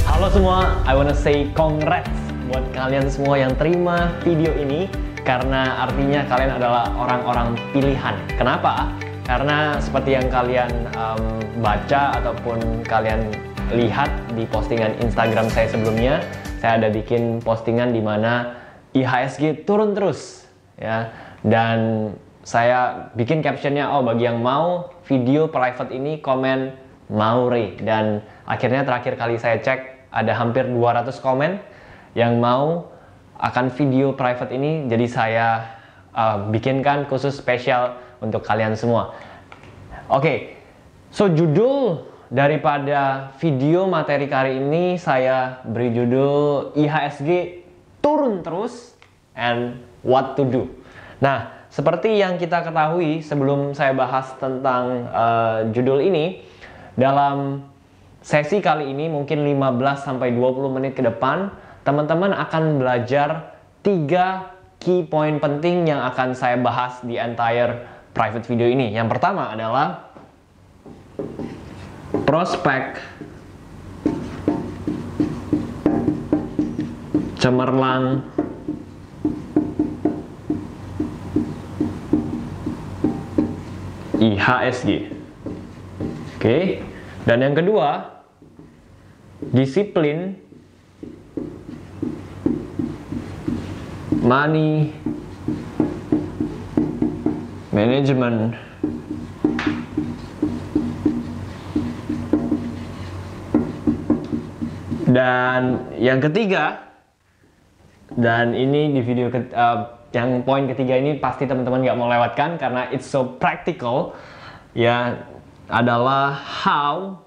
Halo semua, I wanna say congrats buat kalian semua yang terima video ini, karena artinya kalian adalah orang-orang pilihan. Kenapa? Karena seperti yang kalian baca ataupun kalian lihat di postingan Instagram saya sebelumnya, saya ada bikin postingan di mana IHSG turun terus, ya. Dan saya bikin captionnya, oh bagi yang mau video private ini komen mau Ray. Dan akhirnya terakhir kali saya cek ada hampir 200 komen yang mau akan video private ini, jadi saya bikinkan khusus spesial untuk kalian semua. Oke, so judul daripada video materi kali ini saya beri judul IHSG turun terus and what to do. Nah, seperti yang kita ketahui sebelum saya bahas tentang judul ini, dalam sesi kali ini mungkin 15-20 menit ke depan, teman-teman akan belajar 3 key point penting yang akan saya bahas di entire private video ini. Yang pertama adalah prospek cemerlang IHSG. Oke. Dan yang kedua, disiplin money management dan yang ketiga, dan ini di video yang poin ketiga ini pasti teman-teman nggak mau lewatkan karena it's so practical, ya, adalah how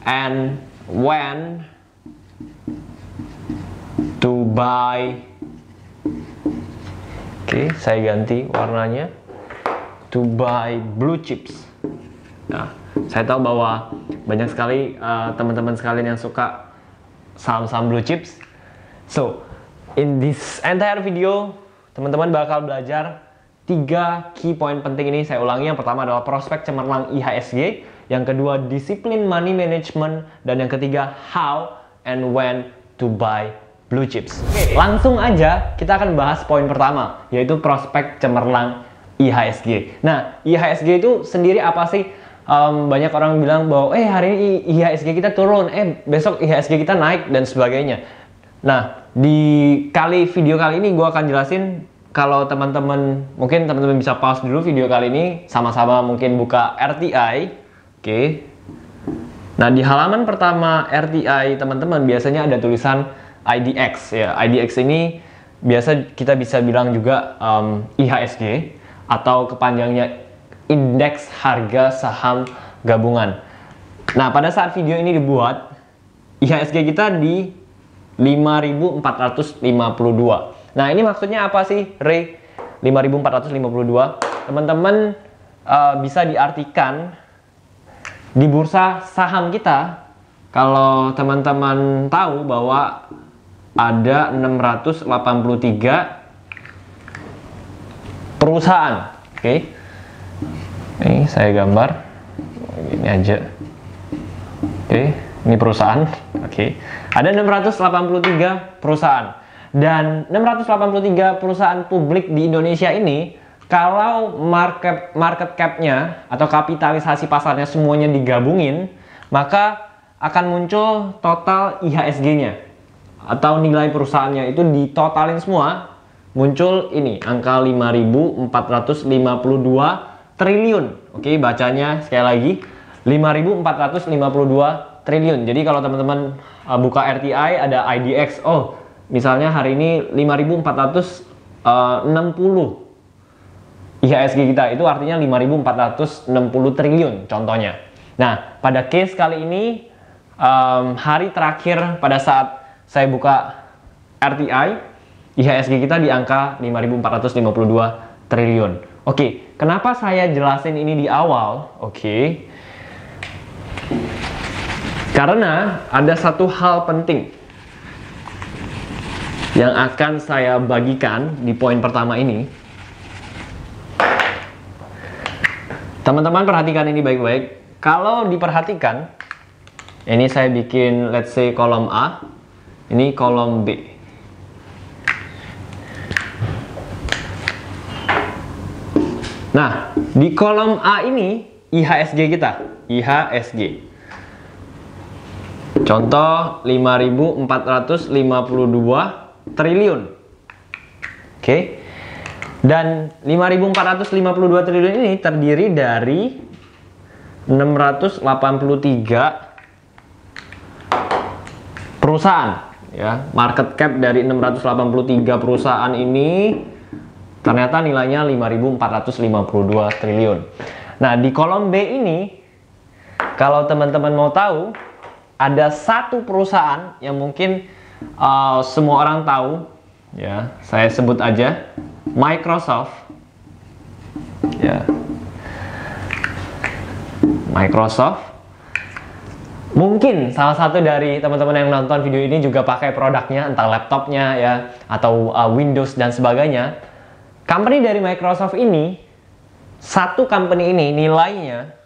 and when to buy. Oke, saya ganti warnanya, to buy blue chips. Nah, saya tahu bahwa banyak sekali teman-teman sekalian yang suka saham-saham blue chips. So, in this entire video, teman-teman bakal belajar 3 key point penting ini. Saya ulangi, yang pertama adalah prospek cemerlang IHSG, yang kedua disiplin money management, dan yang ketiga how and when to buy blue chips. Oke, langsung aja kita akan bahas poin pertama, yaitu prospek cemerlang IHSG. Nah, IHSG itu sendiri apa sih? Banyak orang bilang bahwa hari ini IHSG kita turun, besok IHSG kita naik, dan sebagainya. Nah, di video kali ini gue akan jelasin. Kalau teman-teman, mungkin teman-teman bisa pause dulu video kali ini, sama-sama mungkin buka RTI. Oke. Nah, di halaman pertama RTI teman-teman biasanya ada tulisan IDX, ya. IDX ini biasa kita bisa bilang juga IHSG atau kepanjangnya Indeks Harga Saham Gabungan. Nah, pada saat video ini dibuat, IHSG kita di 5.452. Nah, ini maksudnya apa sih, Ray? 5.452. Teman-teman bisa diartikan di bursa saham kita, kalau teman-teman tahu bahwa ada 683 perusahaan. Oke. Ini saya gambar. Ini aja. Oke, ini perusahaan. Oke. Ada 683 perusahaan. Dan 683 perusahaan publik di Indonesia ini, kalau market cap-nya atau kapitalisasi pasarnya semuanya digabungin, maka akan muncul total IHSG-nya atau nilai perusahaannya itu ditotalin semua, muncul ini angka 5.452 triliun. Oke, bacanya sekali lagi 5.452 triliun. Jadi kalau teman-teman buka RTI ada IDX, misalnya hari ini 5.460 IHSG kita, itu artinya 5.460 triliun contohnya. Nah, pada case kali ini hari terakhir pada saat saya buka RTI, IHSG kita di angka 5.452 triliun. Oke, kenapa saya jelasin ini di awal? Oke. Karena ada satu hal penting yang akan saya bagikan di poin pertama ini. Teman-teman perhatikan ini baik-baik. Kalau diperhatikan, ini saya bikin let's say kolom A, ini kolom B. Nah, di kolom A ini IHSG kita, IHSG. Contoh 5.452 triliun. Oke. Dan 5.452 triliun ini terdiri dari 683 perusahaan, ya. Market cap dari 683 perusahaan ini ternyata nilainya 5.452 triliun. Nah, di kolom B ini, kalau teman-teman mau tahu, ada satu perusahaan yang mungkin semua orang tahu, ya. Saya sebut aja Microsoft, ya. Microsoft. Mungkin salah satu dari teman-teman yang nonton video ini juga pakai produknya, entah laptopnya, ya, atau Windows dan sebagainya. Company dari Microsoft ini, satu company ini nilainya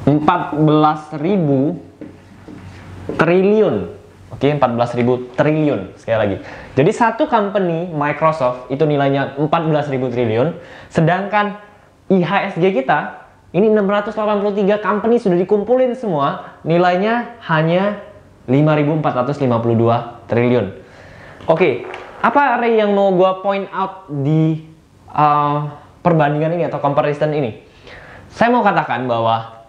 14.000 triliun. Oke, 14.000 triliun sekali lagi. Jadi satu company Microsoft itu nilainya 14.000 triliun, sedangkan IHSG kita ini 683 company sudah dikumpulin semua, nilainya hanya 5.452 triliun. Oke, apa Ray yang mau gue point out di perbandingan ini atau comparison ini? Saya mau katakan bahwa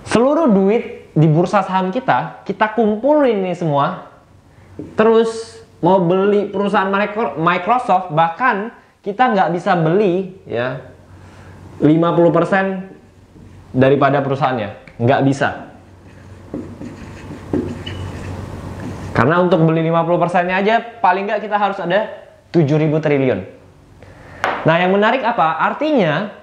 seluruh duit di bursa saham kita kumpulin ini semua, terus mau beli perusahaan Microsoft, bahkan kita nggak bisa beli, ya, 50% daripada perusahaannya, nggak bisa. Karena untuk beli 50%-nya aja paling nggak kita harus ada 7.000 triliun. Nah, yang menarik apa? Artinya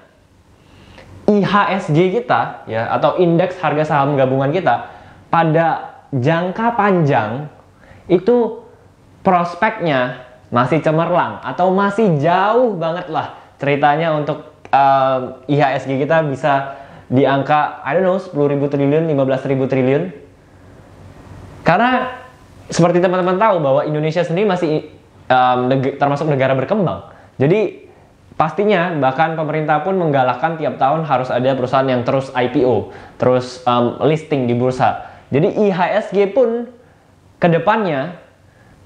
IHSG kita, ya, atau indeks harga saham gabungan kita pada jangka panjang itu prospeknya masih cemerlang atau masih jauh banget lah ceritanya untuk IHSG kita bisa di angka I don't know 10.000 triliun, 15.000 triliun. Karena seperti teman-teman tahu bahwa Indonesia sendiri masih termasuk negara berkembang. Jadi pastinya bahkan pemerintah pun menggalakkan tiap tahun harus ada perusahaan yang terus IPO, terus listing di bursa. Jadi IHSG pun kedepannya,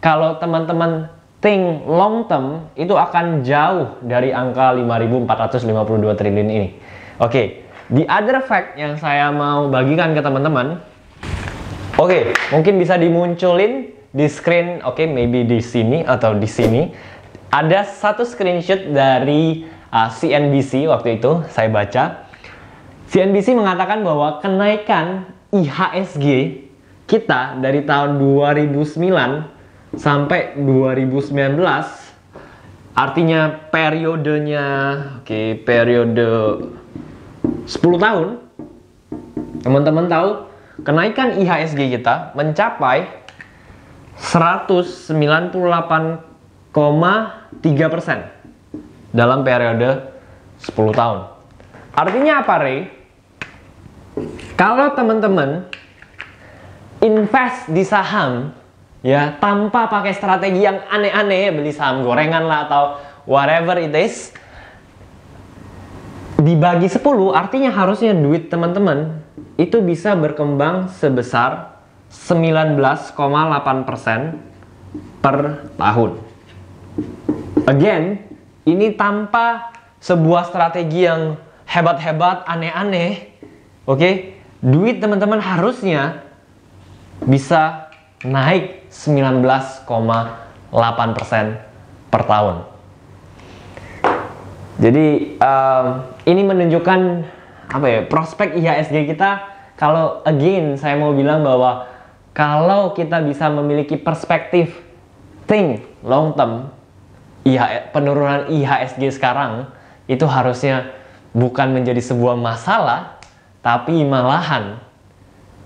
kalau teman-teman think long term, itu akan jauh dari angka 5.452 triliun ini. Oke, the other fact yang saya mau bagikan ke teman-teman, oke, mungkin bisa dimunculin di screen, oke, maybe di sini atau di sini. Ada satu screenshot dari CNBC waktu itu, saya baca. CNBC mengatakan bahwa kenaikan IHSG kita dari tahun 2009 sampai 2019, artinya periodenya, oke, periode 10 tahun, teman-teman tahu, kenaikan IHSG kita mencapai 198,3% dalam periode 10 tahun. Artinya apa, Ray? Kalau teman-teman invest di saham, ya, tanpa pakai strategi yang aneh-aneh, beli saham gorengan lah atau whatever it is, dibagi 10, artinya harusnya duit teman-teman itu bisa berkembang sebesar 19,8% per tahun. Again, ini tanpa sebuah strategi yang hebat-hebat, aneh-aneh. Oke, duit teman-teman harusnya bisa naik 19,8% per tahun. Jadi ini menunjukkan apa ya, prospek IHSG kita. Kalau again saya mau bilang bahwa kalau kita bisa memiliki perspektif think long term, penurunan IHSG sekarang itu harusnya bukan menjadi sebuah masalah, tapi malahan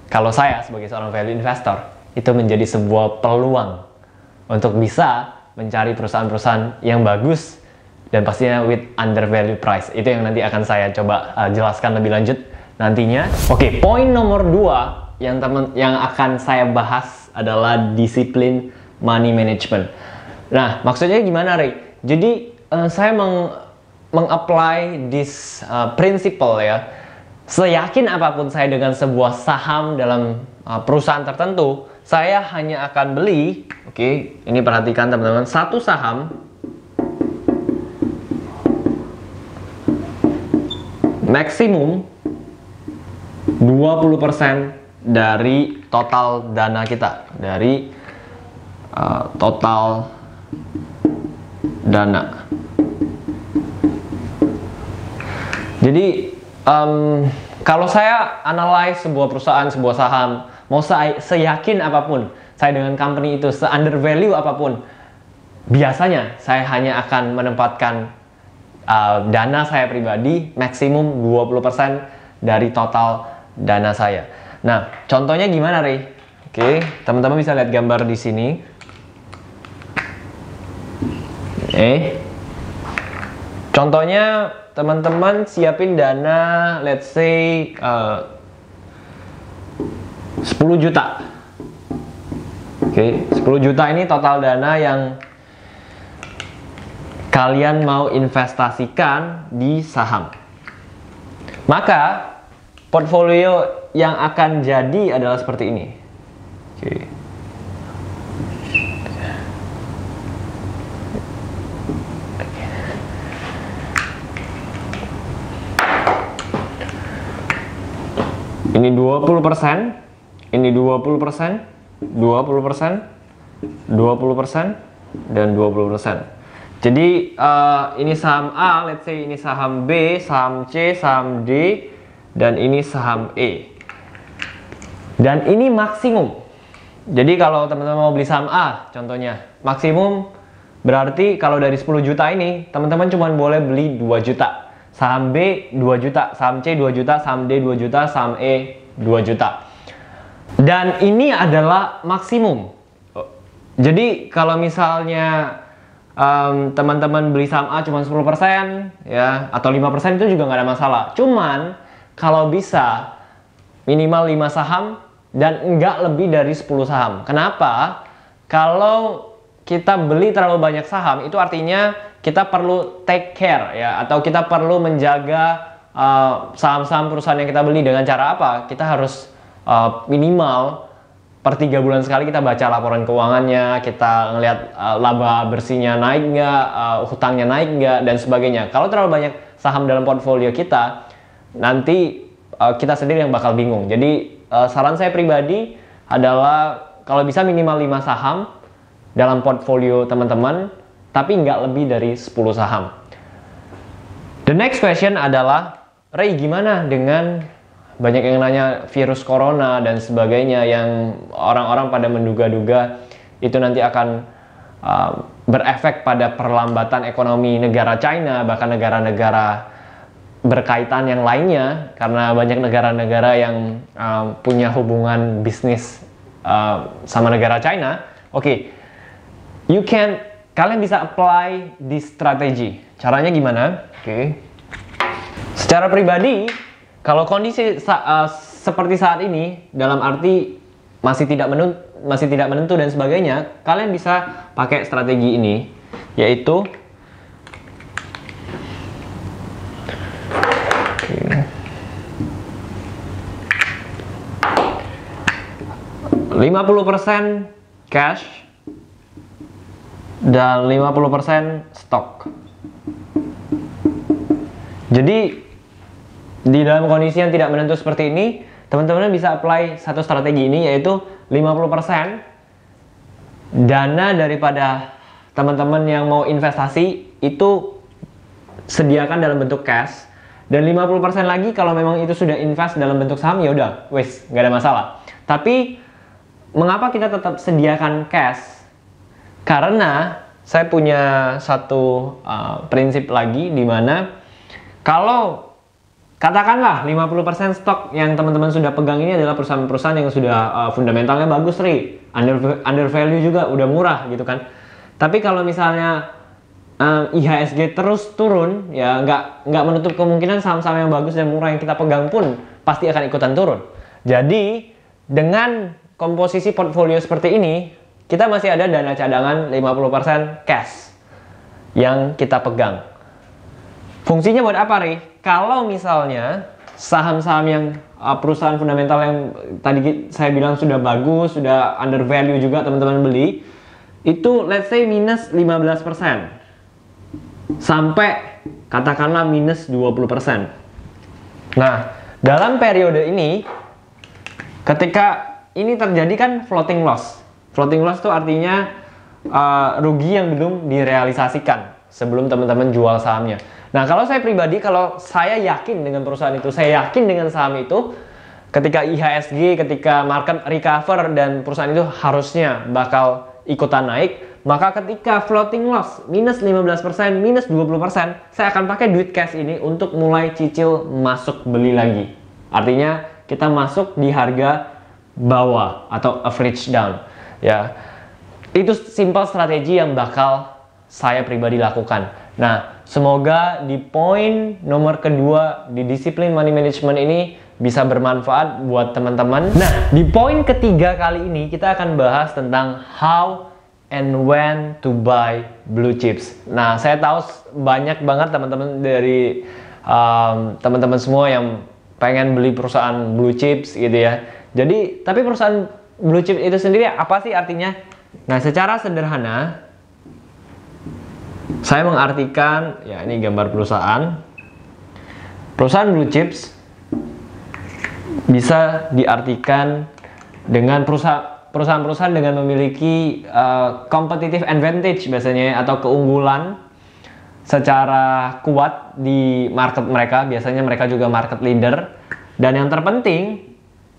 kalau saya sebagai seorang value investor itu menjadi sebuah peluang untuk bisa mencari perusahaan-perusahaan yang bagus dan pastinya with undervalue price. Itu yang nanti akan saya coba jelaskan lebih lanjut nantinya. Oke, poin nomor 2 yang akan saya bahas adalah disiplin money management. Nah, maksudnya gimana, Ray? Jadi saya meng-apply this principle ya. Seyakin apapun saya dengan sebuah saham dalam perusahaan tertentu, saya hanya akan beli, oke, ini perhatikan teman-teman, satu saham maksimum 20% dari total dana kita, dari total dana. Jadi kalau saya analyze sebuah perusahaan, sebuah saham, mau seyakin apapun saya dengan company itu, se-undervalue apapun, biasanya saya hanya akan menempatkan dana saya pribadi maksimum 20% dari total dana saya. Nah, contohnya gimana, Ray? Oke, teman-teman bisa lihat gambar di sini. Contohnya teman-teman siapin dana, let's say 10 juta. Oke, 10 juta ini total dana yang kalian mau investasikan di saham. Maka portfolio yang akan jadi adalah seperti ini. Oke. Ini 20%, ini 20%, 20%, 20%, dan 20%. Jadi ini saham A, let's say ini saham B, saham C, saham D, dan ini saham E. Dan ini maksimum. Jadi kalau teman-teman mau beli saham A, contohnya, maksimum berarti kalau dari 10 juta ini, teman-teman cuma boleh beli 2 juta. Saham B 2 juta, saham C 2 juta, saham D 2 juta, saham E 2 juta. Dan ini adalah maksimum. Jadi kalau misalnya teman-teman beli saham A cuma 10% ya, atau 5% itu juga nggak ada masalah. Cuman kalau bisa minimal 5 saham dan nggak lebih dari 10 saham. Kenapa? Kalau kita beli terlalu banyak saham, itu artinya kita perlu take care ya, atau kita perlu menjaga saham-saham perusahaan yang kita beli. Dengan cara apa? Kita harus minimal per 3 bulan sekali kita baca laporan keuangannya, kita ngelihat laba bersihnya naik nggak, hutangnya naik nggak, dan sebagainya. Kalau terlalu banyak saham dalam portfolio kita, nanti kita sendiri yang bakal bingung. Jadi saran saya pribadi adalah kalau bisa minimal 5 saham dalam portfolio teman-teman, tapi nggak lebih dari 10 saham. The next question adalah, Ray, gimana dengan banyak yang nanya virus corona dan sebagainya yang orang-orang pada menduga-duga itu nanti akan berefek pada perlambatan ekonomi negara China, bahkan negara-negara berkaitan yang lainnya, karena banyak negara-negara yang punya hubungan bisnis sama negara China. Oke. Kalian bisa apply di strategi. Caranya gimana? Oke. Secara pribadi, kalau kondisi seperti saat ini, dalam arti masih tidak menentu dan sebagainya, kalian bisa pakai strategi ini, yaitu 50% cash dan 50% stok. Jadi di dalam kondisi yang tidak menentu seperti ini, teman-teman bisa apply satu strategi ini, yaitu 50% dana daripada teman-teman yang mau investasi itu sediakan dalam bentuk cash, dan 50% lagi kalau memang itu sudah invest dalam bentuk saham, ya udah, wes, nggak ada masalah. Tapi mengapa kita tetap sediakan cash? Karena saya punya satu prinsip lagi, di mana kalau katakanlah 50% stok yang teman-teman sudah pegang ini adalah perusahaan-perusahaan yang sudah fundamentalnya bagus, undervalue juga, udah murah gitu kan. Tapi kalau misalnya IHSG terus turun, ya nggak menutup kemungkinan saham-saham yang bagus dan murah yang kita pegang pun pasti akan ikutan turun. Jadi dengan komposisi portfolio seperti ini, kita masih ada dana cadangan 50% cash yang kita pegang. Fungsinya buat apa, Ri? Kalau misalnya saham-saham yang perusahaan fundamental yang tadi saya bilang sudah bagus, sudah under value juga teman-teman beli, itu let's say minus 15%. Sampai katakanlah minus 20%. Nah, dalam periode ini ketika ini terjadi kan floating loss. Floating loss itu artinya rugi yang belum direalisasikan sebelum teman-teman jual sahamnya. Nah, kalau saya pribadi, kalau saya yakin dengan perusahaan itu, saya yakin dengan saham itu, ketika IHSG, ketika market recover dan perusahaan itu harusnya bakal ikutan naik, maka ketika floating loss minus 15%, minus 20%, saya akan pakai duit cash ini untuk mulai cicil masuk beli lagi. Artinya kita masuk di harga bawah atau average down. Ya, itu simple strategi yang bakal saya pribadi lakukan. Nah, semoga di poin nomor kedua di disiplin money management ini bisa bermanfaat buat teman-teman. Nah, di poin ketiga kali ini kita akan bahas tentang how and when to buy blue chips. Nah, saya tahu banyak banget teman-teman dari teman-teman semua yang pengen beli perusahaan blue chips gitu ya. Jadi, tapi perusahaan blue chips itu sendiri apa sih artinya? Nah, secara sederhana saya mengartikan, ya ini gambar perusahaan. Perusahaan blue chips bisa diartikan dengan perusahaan-perusahaan dengan memiliki competitive advantage biasanya, atau keunggulan secara kuat di market mereka. Biasanya mereka juga market leader, dan yang terpenting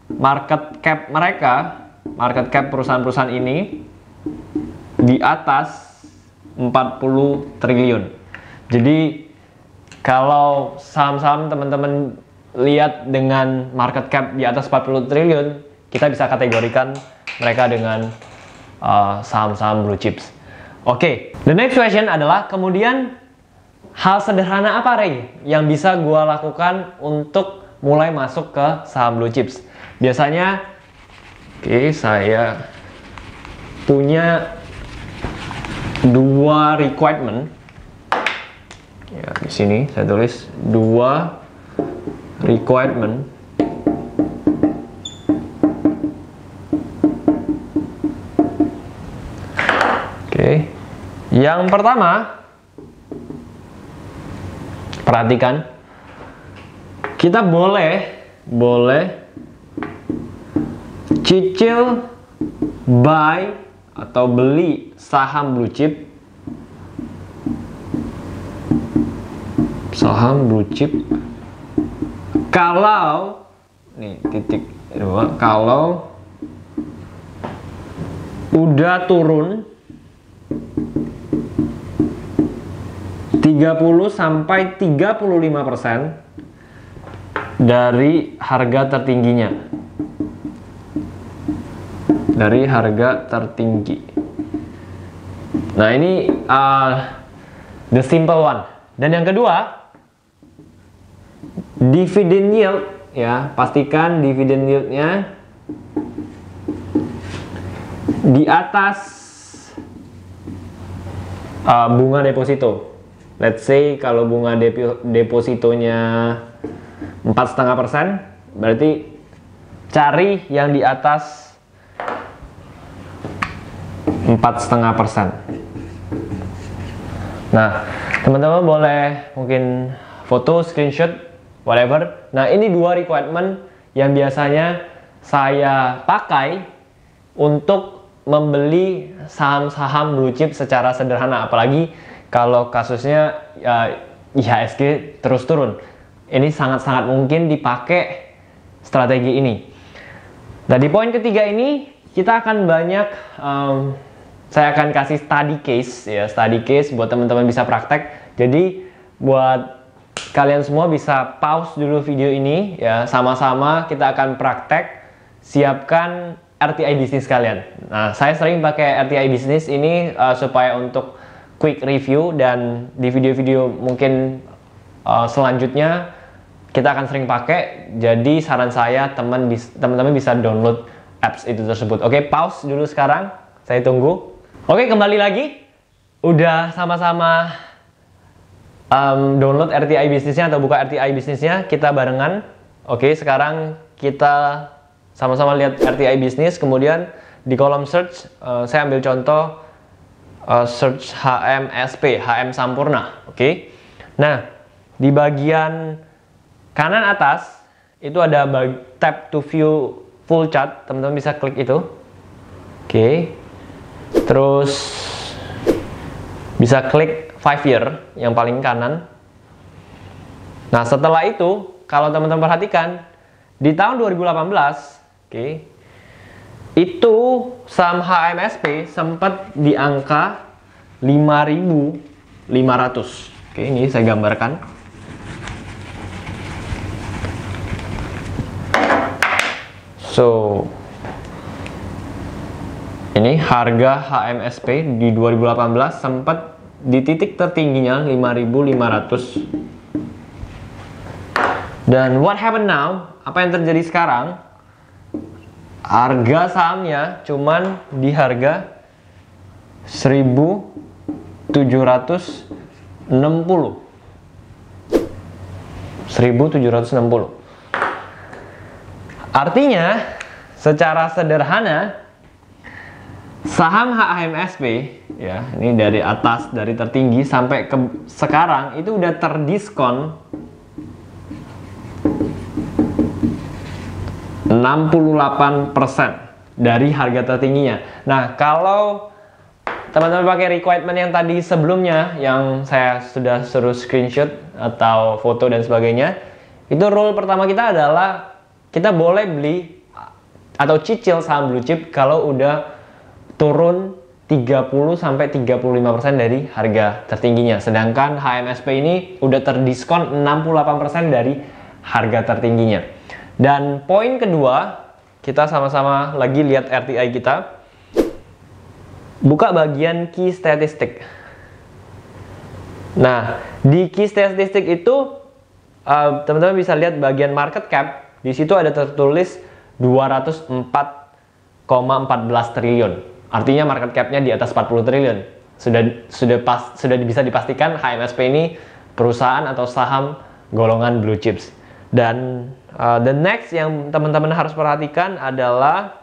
market cap mereka, market cap perusahaan-perusahaan ini di atas 40 triliun. Jadi kalau saham-saham teman-teman lihat dengan market cap di atas 40 triliun, kita bisa kategorikan mereka dengan saham-saham blue chips. Oke, the next question adalah kemudian hal sederhana apa, Ray, yang bisa gua lakukan untuk mulai masuk ke saham blue chips? Biasanya, saya punya dua requirement. Ya, di sini saya tulis dua requirement. Yang pertama, perhatikan, kita boleh cicil buy atau beli saham blue chip, kalau kalau udah turun 30 sampai 35% dari harga tertingginya. Dari harga tertinggi. Nah, ini the simple one. Dan yang kedua, dividend yield, ya, pastikan dividend yieldnya di atas bunga deposito. Let's say kalau bunga depositonya 4,5%, berarti cari yang di atas 4,5%. Nah, teman-teman boleh mungkin foto, screenshot, whatever. Nah, ini dua requirement yang biasanya saya pakai untuk membeli saham-saham blue chip secara sederhana, apalagi kalau kasusnya IHSG terus turun. Ini sangat-sangat mungkin dipakai strategi ini. Nah, di poin ketiga ini kita akan banyak saya akan kasih study case, ya, study case buat teman-teman bisa praktek. Jadi buat kalian semua bisa pause dulu video ini, ya, sama-sama kita akan praktek. Siapkan RTI bisnis kalian. Nah, saya sering pakai RTI bisnis ini supaya untuk quick review, dan di video-video mungkin selanjutnya kita akan sering pakai. Jadi saran saya teman-teman bisa download apps itu tersebut. Oke, pause dulu sekarang, saya tunggu. Oke, kembali lagi. Udah sama-sama download RTI bisnisnya atau buka RTI bisnisnya, kita barengan. Oke, sekarang kita sama-sama lihat RTI bisnis. Kemudian di kolom search, saya ambil contoh search HMSP, HM Sampurna. Oke, nah di bagian kanan atas itu ada tab to view full chart, teman-teman bisa klik itu. Oke, terus bisa klik 5 year yang paling kanan. Nah, setelah itu kalau teman-teman perhatikan di tahun 2018, oke, itu saham HMSP sempat di angka 5.500. Oke, ini saya gambarkan. So, ini harga HMSP di 2018 sempat di titik tertingginya 5.500. Dan what happened now? Apa yang terjadi sekarang? Harga sahamnya cuman di harga 1.760. Artinya, secara sederhana, saham HMSP, ya, ini dari atas, dari tertinggi sampai ke sekarang itu udah terdiskon 68% dari harga tertingginya. Nah, kalau teman-teman pakai requirement yang tadi sebelumnya, yang saya sudah suruh screenshot atau foto dan sebagainya, itu rule pertama kita adalah kita boleh beli atau cicil saham blue chip kalau udah turun 30-35% dari harga tertingginya. Sedangkan HMSP ini udah terdiskon 68% dari harga tertingginya. Dan poin kedua, kita sama-sama lagi lihat RTI kita. Buka bagian key statistik. Nah, di key statistik itu teman-teman bisa lihat bagian market cap. Di situ ada tertulis 204,14 triliun. Artinya market cap-nya di atas 40 triliun. Sudah bisa dipastikan HMSP ini perusahaan atau saham golongan blue chips. Dan the next yang teman-teman harus perhatikan adalah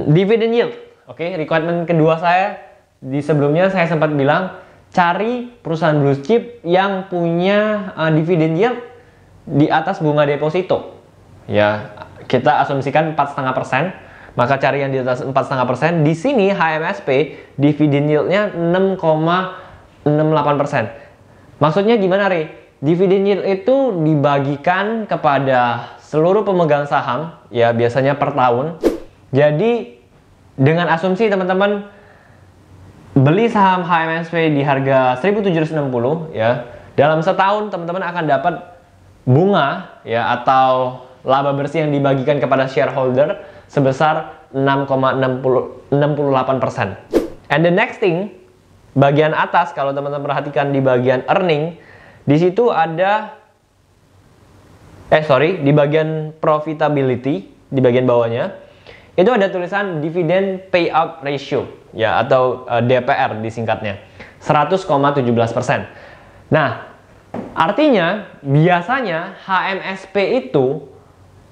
dividend yield. Oke, requirement kedua saya di sebelumnya saya sempat bilang cari perusahaan blue chip yang punya dividend yield di atas bunga deposito. Ya, kita asumsikan 4,5%, maka cari yang di atas 4,5%. Di sini HMSP dividend yield-nya 6,68%. Maksudnya gimana, Re? Dividend yield itu dibagikan kepada seluruh pemegang saham, ya biasanya per tahun. Jadi dengan asumsi teman-teman beli saham HMSP di harga 1.760, ya, dalam setahun teman-teman akan dapat bunga, ya, atau laba bersih yang dibagikan kepada shareholder sebesar 6,68%. And the next thing, bagian atas kalau teman-teman perhatikan di bagian earning, di situ ada di bagian profitability, di bagian bawahnya itu ada tulisan dividend payout ratio, ya, atau DPR disingkatnya, 100,17%. Nah, artinya biasanya HMSP itu,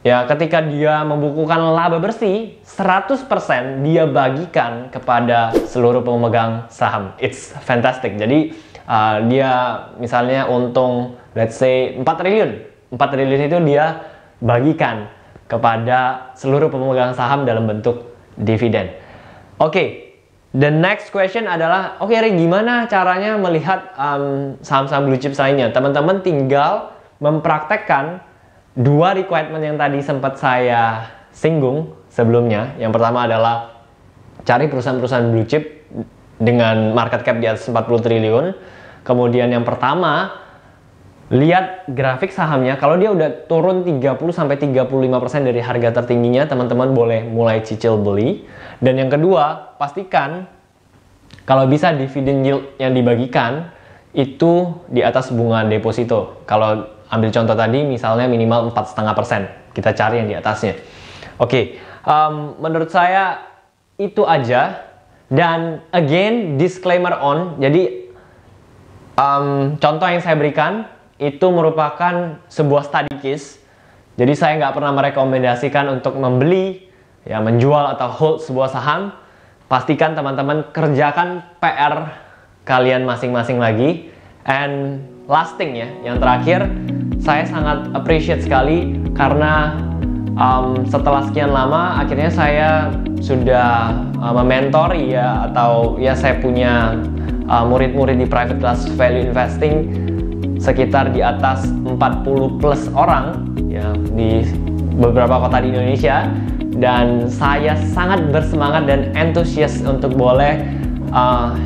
ya, ketika dia membukukan laba bersih 100% dia bagikan kepada seluruh pemegang saham. It's fantastic. Jadi dia misalnya untung let's say 4 triliun. 4 triliun itu dia bagikan kepada seluruh pemegang saham dalam bentuk dividen. Oke, the next question adalah, oke, Ri, gimana caranya melihat saham-saham blue chip lainnya? Teman-teman tinggal mempraktekkan dua requirement yang tadi sempat saya singgung sebelumnya. Yang pertama adalah cari perusahaan-perusahaan blue chip dengan market cap di atas 40 triliun. Kemudian yang pertama, lihat grafik sahamnya. Kalau dia udah turun 30-35% dari harga tertingginya, teman-teman boleh mulai cicil beli. Dan yang kedua, pastikan Kalau bisa dividen yield yang dibagikan itu di atas bunga deposito. Kalau ambil contoh tadi misalnya minimal 4,5%, kita cari yang di atasnya. Oke, menurut saya itu aja. Dan again, disclaimer on, jadi contoh yang saya berikan itu merupakan sebuah study case. Jadi saya nggak pernah merekomendasikan untuk membeli, ya menjual atau hold sebuah saham. Pastikan teman-teman kerjakan PR kalian masing-masing lagi. And lasting ya, yang terakhir, saya sangat appreciate sekali karena setelah sekian lama akhirnya saya sudah mementori ya, atau ya saya punya murid-murid di private class value investing sekitar di atas 40 plus orang ya di beberapa kota di Indonesia. Dan saya sangat bersemangat dan antusias untuk boleh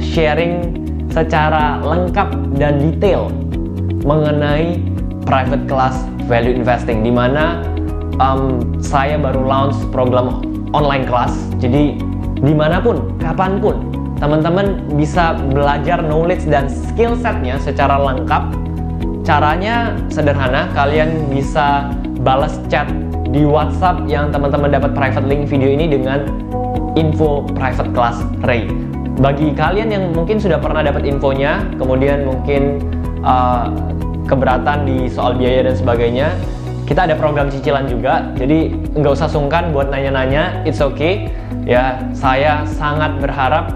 sharing secara lengkap dan detail mengenai private class value investing, di mana saya baru launch program online class. Jadi dimanapun, kapanpun, teman-teman bisa belajar knowledge dan skill setnya secara lengkap. Caranya sederhana, kalian bisa balas chat di WhatsApp yang teman-teman dapat private link video ini dengan info private class Ray. Bagi kalian yang mungkin sudah pernah dapat infonya, kemudian mungkin keberatan di soal biaya dan sebagainya, kita ada program cicilan juga. Jadi nggak usah sungkan buat nanya-nanya, it's okay. Ya, saya sangat berharap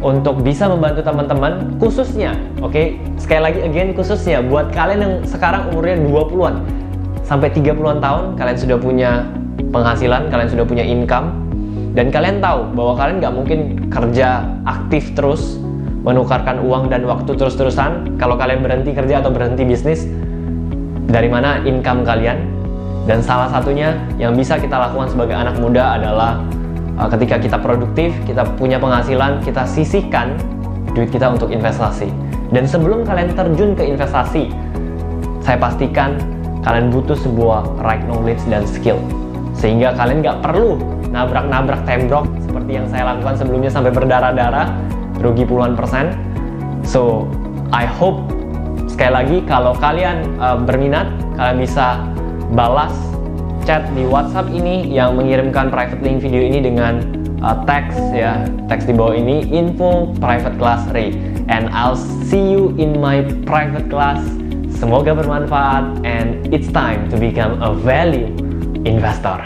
untuk bisa membantu teman-teman, khususnya, oke, sekali lagi again, khususnya buat kalian yang sekarang umurnya 20-an sampai 30-an tahun, kalian sudah punya penghasilan, kalian sudah punya income, dan kalian tahu bahwa kalian nggak mungkin kerja aktif terus, menukarkan uang dan waktu terus-terusan. Kalau kalian berhenti kerja atau berhenti bisnis, dari mana income kalian? Dan salah satunya yang bisa kita lakukan sebagai anak muda adalah ketika kita produktif, kita punya penghasilan, kita sisihkan duit kita untuk investasi. Dan sebelum kalian terjun ke investasi, saya pastikan kalian butuh sebuah right knowledge dan skill, sehingga kalian nggak perlu nabrak-nabrak tembok seperti yang saya lakukan sebelumnya sampai berdarah-darah, rugi puluhan persen. So, I hope, sekali lagi, kalau kalian berminat, kalian bisa balas chat di WhatsApp ini yang mengirimkan private link video ini dengan teks ya, teks di bawah ini, info private class Ray. And I'll see you in my private class. Semoga bermanfaat, and it's time to become a value investor.